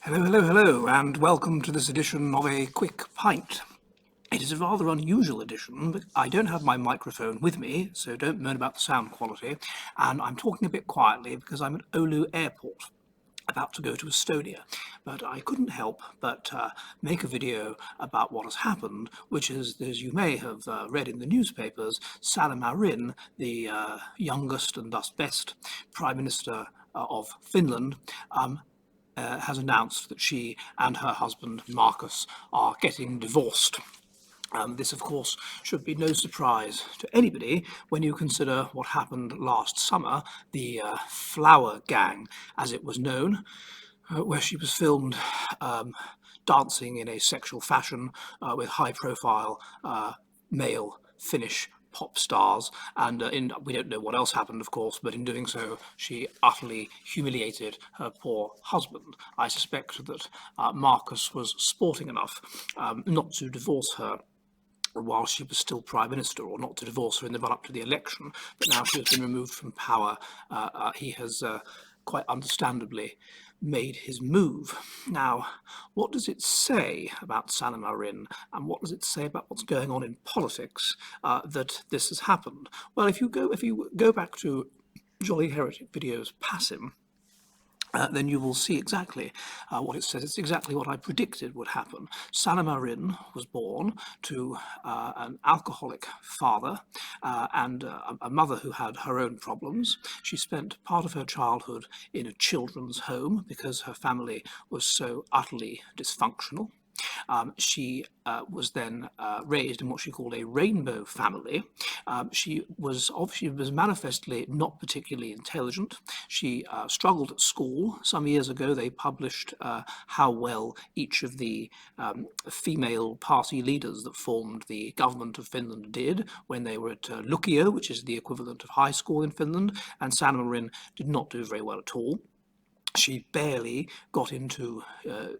Hello, hello, hello, and welcome to this edition of A Quick Pint. It is a rather unusual edition, but I don't have my microphone with me, so don't moan about the sound quality, and I'm talking a bit quietly because I'm at Oulu Airport, about to go to Estonia. But I couldn't help but make a video about what has happened, which is, as you may have read in the newspapers, Sanna Marin, the youngest and thus best Prime Minister of Finland, has announced that she and her husband Marcus are getting divorced. This, of course, should be no surprise to anybody when you consider what happened last summer, the Flower Gang, as it was known, where she was filmed dancing in a sexual fashion with high-profile male Finnish pop stars, and we don't know what else happened, of course, but in doing so, she utterly humiliated her poor husband. I suspect that Marcus was sporting enough not to divorce her while she was still Prime Minister, or not to divorce her in the run-up to the election, but now she has been removed from power, he has quite understandably made his move. Now, what does it say about Sanna Marin, and what does it say about what's going on in politics that this has happened? Well, if you go back to Jolly Heretic videos Passim, then you will see exactly what it says. It's exactly what I predicted would happen. Sanna Marin was born to an alcoholic father and a mother who had her own problems. She spent part of her childhood in a children's home because her family was so utterly dysfunctional. She was then raised in what she called a rainbow family. She was manifestly not particularly intelligent. She struggled at school. Some years ago, they published how well each of the female party leaders that formed the government of Finland did when they were at Lukio, which is the equivalent of high school in Finland, and Sanna Marin did not do very well at all. She barely got into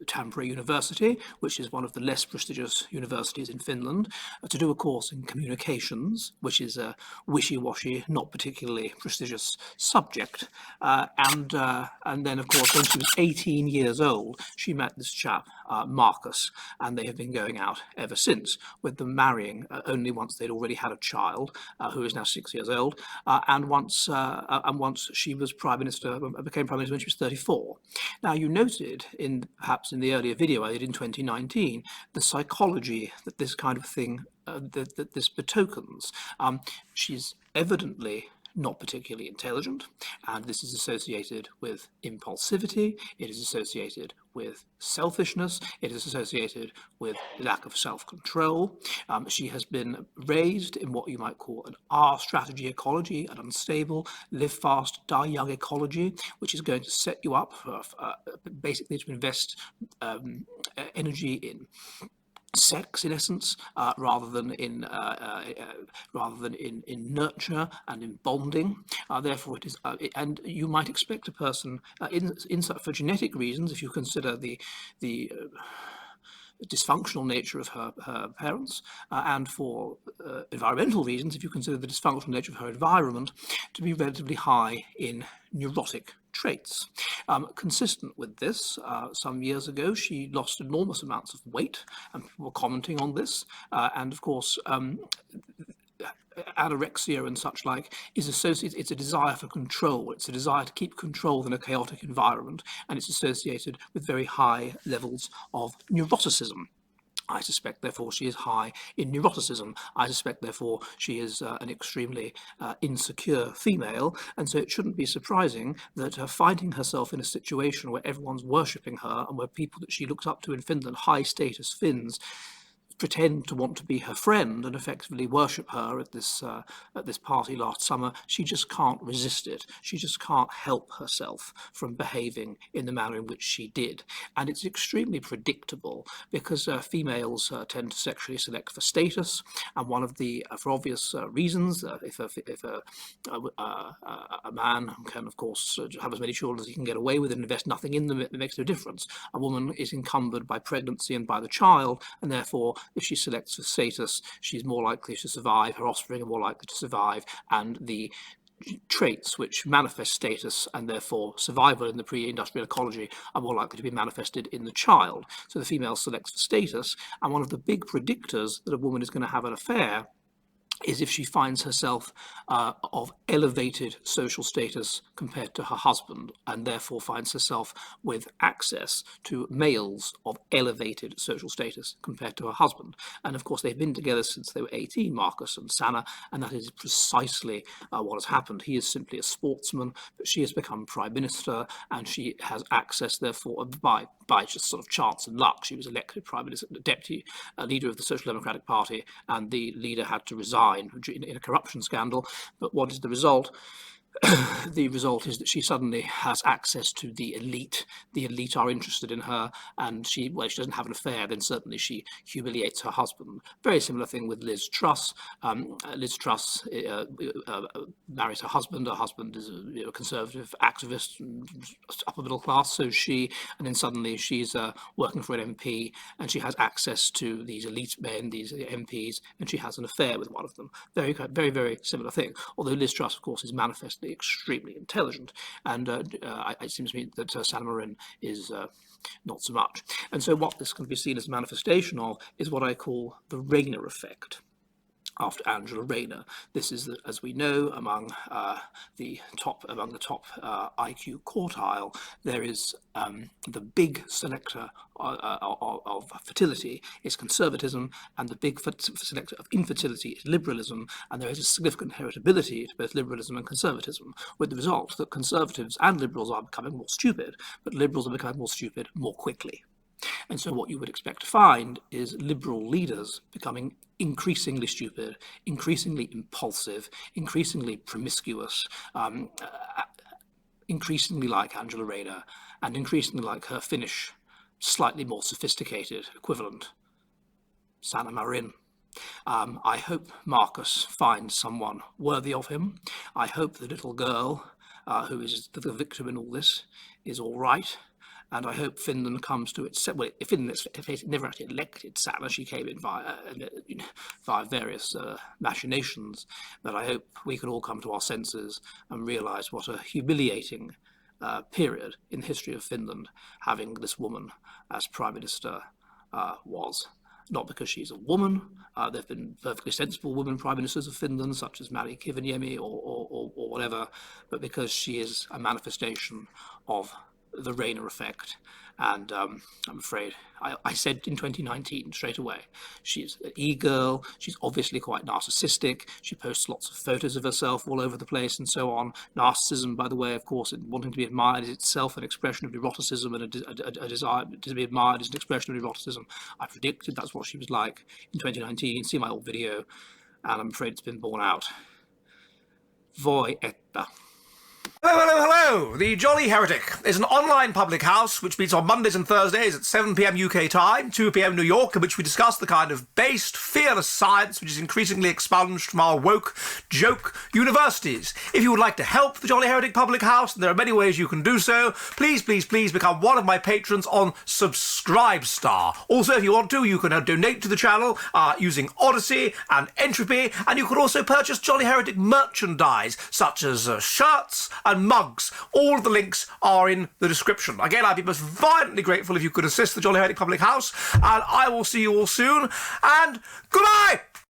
Tampere University, which is one of the less prestigious universities in Finland, to do a course in communications, which is a wishy-washy, not particularly prestigious subject. And then, of course, when she was 18 years old, she met this chap, Marcus, and they have been going out ever since, with them marrying only once they'd already had a child, who is now 6 years old, and once she was became Prime Minister when she was 34. Now, you noted perhaps in the earlier video I did in 2019 the psychology that this kind of thing that this betokens. She's evidently not particularly intelligent, and this is associated with impulsivity, it is associated with selfishness, it is associated with lack of self-control. She has been raised in what you might call an R strategy ecology, an unstable, live fast, die young ecology, which is going to set you up for, basically to invest energy in sex, in essence, rather than in nurture and in bonding. Therefore, it is, and you might expect a person for genetic reasons, if you consider the dysfunctional nature of her parents, and for environmental reasons, if you consider the dysfunctional nature of her environment, to be relatively high in neurotic traits. Consistent with this, some years ago, she lost enormous amounts of weight, and people were commenting on this. And of course, anorexia and such like is associated, it's a desire for control, it's a desire to keep control in a chaotic environment, and it's associated with very high levels of neuroticism. I suspect, therefore, she is high in neuroticism. I suspect, therefore, she is an extremely insecure female, and so it shouldn't be surprising that finding herself in a situation where everyone's worshipping her and where people that she looks up to in Finland, high-status Finns, pretend to want to be her friend and effectively worship her at this party last summer, she just can't resist it. She just can't help herself from behaving in the manner in which she did. And it's extremely predictable because females tend to sexually select for status, and one of the, for obvious reasons, if a man can, of course, have as many children as he can get away with and invest nothing in them, it makes no difference. A woman is encumbered by pregnancy and by the child, and therefore if she selects for status, she's more likely to survive, her offspring are more likely to survive, and the traits which manifest status and therefore survival in the pre-industrial ecology are more likely to be manifested in the child. So the female selects for status, and one of the big predictors that a woman is going to have an affair is if she finds herself of elevated social status compared to her husband, and therefore finds herself with access to males of elevated social status compared to her husband. And of course, they've been together since they were 18, Marcus and Sanna, and that is precisely what has happened. He is simply a sportsman, but she has become prime minister, and she has access, therefore, by just sort of chance and luck. She was elected prime minister, deputy leader of the Social Democratic Party, and the leader had to resign in a corruption scandal. But what is the result? The result is that she suddenly has access to the elite. The elite are interested in her, and she doesn't have an affair, then certainly she humiliates her husband. Very similar thing with Liz Truss. Liz Truss marries her husband. Her husband is a conservative activist, upper middle class, so and then suddenly she's working for an MP, and she has access to these elite men, these MPs, and she has an affair with one of them. Very, very, very similar thing. Although Liz Truss, of course, is manifestly extremely intelligent, and it seems to me that Sanna Marin is not so much. And so what this can be seen as a manifestation of is what I call the Rayner effect. After Angela Rayner, this is, as we know, among the top IQ quartile, there is the big selector of fertility is conservatism, and the big selector of infertility is liberalism, and there is a significant heritability to both liberalism and conservatism, with the result that conservatives and liberals are becoming more stupid, but liberals are becoming more stupid more quickly. And so what you would expect to find is liberal leaders becoming increasingly stupid, increasingly impulsive, increasingly promiscuous, increasingly like Angela Rayner, and increasingly like her Finnish, slightly more sophisticated equivalent, Sanna Marin. I hope Marcus finds someone worthy of him. I hope the little girl who is the victim in all this is all right. And I hope Finland comes to its... Well, Finland never actually elected Sanna. She came in via various machinations. But I hope we can all come to our senses and realise what a humiliating period in the history of Finland having this woman as Prime Minister was. Not because she's a woman. There have been perfectly sensible women Prime Ministers of Finland, such as Mari Kiviniemi or whatever, but because she is a manifestation of the Rayner effect. And I'm afraid I said in 2019 straight away, she's an e-girl, she's obviously quite narcissistic, she posts lots of photos of herself all over the place and so on. Narcissism, by the way, of course, wanting to be admired is itself an expression of eroticism, and a desire to be admired is an expression of eroticism. I predicted that's what she was like in 2019. See my old video, and I'm afraid it's been borne out. Voi että. Hello, hello, hello! The Jolly Heretic is an online public house which meets on Mondays and Thursdays at 7 p.m. UK time, 2 p.m. New York, in which we discuss the kind of based, fearless science which is increasingly expunged from our woke, joke universities. If you would like to help the Jolly Heretic public house, and there are many ways you can do so, please, please, please become one of my patrons on Subscribestar. Also, if you want to, you can donate to the channel using Odysee and Entropy, and you can also purchase Jolly Heretic merchandise, such as shirts and mugs. All of the links are in the description. Again, I'd be most violently grateful if you could assist the Jolly Heretic Public House, and I will see you all soon, and goodbye!